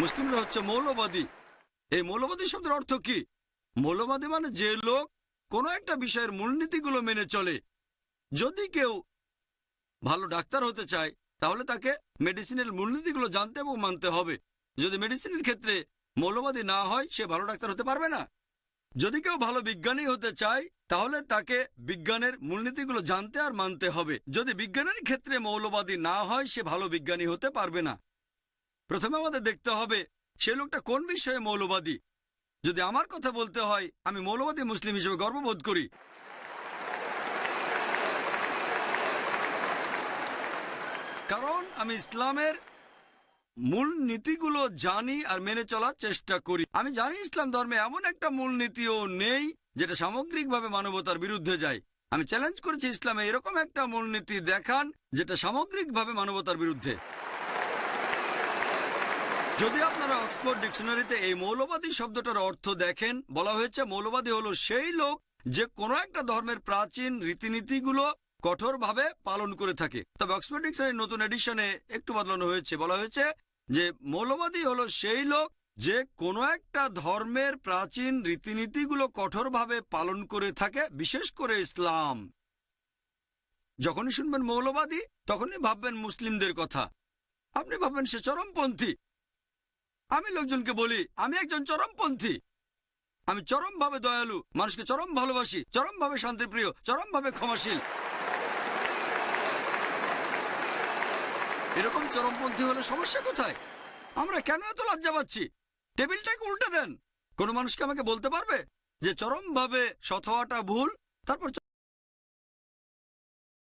মুসলিমরা হচ্ছে মৌলবাদী। এই মৌলবাদী শব্দের অর্থ কি? মৌলবাদী মানে যে লোক কোনো একটা বিষয়ের মূলনীতিগুলো মেনে চলে। যদি কেউ ভালো ডাক্তার হতে চায় তাহলে তাকে মেডিসিনের মূলনীতিগুলো জানতে এবং মানতে হবে। যদি মেডিসিনের ক্ষেত্রে মৌলবাদী না হয় সে ভালো ডাক্তার হতে পারবে না। যদি কেউ ভালো বিজ্ঞানী হতে চায় তাহলে তাকে বিজ্ঞানের মূলনীতিগুলো জানতে আর মানতে হবে। যদি বিজ্ঞানের ক্ষেত্রে মৌলবাদী না হয় সে ভালো বিজ্ঞানী হতে পারবে না। প্রথমে আমাদের দেখতে হবে সে লোকটা কোন বিষয়ে মৌলবাদী। যদি আমার কথা বলতে হয়, আমি মৌলবাদী মুসলিম হিসেবে গর্ববোধ করি। কারণ আমি ইসলামের মূল নীতিগুলো জানি আর মেনে চলার চেষ্টা করি। আমি জানি ইসলাম ধর্মে এমন একটা মূল নীতিও নেই যেটা সামগ্রিকভাবে মানবতার বিরুদ্ধে যায়। আমি চ্যালেঞ্জ করেছি ইসলামে এরকম একটা মূলনীতি দেখান যেটা সামগ্রিকভাবে মানবতার বিরুদ্ধে। যদি আপনারা অক্সফোর্ড ডিকশনারিতে এই মৌলবাদী শব্দটার অর্থ দেখেন, বলা হয়েছে মৌলবাদী হলো সেই লোক যে কোনো একটা ধর্মের প্রাচীন রীতিনীতিগুলো কঠোরভাবে পালন করে থাকে। তবে অক্সফোর্ড ডিকশনারির নতুন এডিশনে একটু বদলানো হয়েছে, বলা হয়েছে যে মৌলবাদী হলো সেই লোক যে কোনো একটা ধর্মের প্রাচীন রীতিনীতিগুলো কঠোরভাবে পালন করে থাকে, বিশেষ করে ইসলাম। যখনই শুনবেন মৌলবাদী তখনই ভাববেন মুসলিমদের কথা। আপনি ভাববেন সে চরমপন্থী। আমি লোকজনকে বলি আমি একজন চরমপন্থী। আমি চরমভাবে দয়ালু, মানুষকে চরম ভালোবাসি, চরমভাবে শান্তিপ্রিয়, চরমভাবে ক্ষমাশীল। এরকম চরমপন্থী হলে সমস্যা কোথায়? আমরা কেন এত লজ্জা পাচ্ছি? টেবিলটাকে উল্টে দেন। কোনো মানুষকে আমাকে বলতে পারবে যে চরমভাবে সৎ হওয়াটা ভুল, তারপর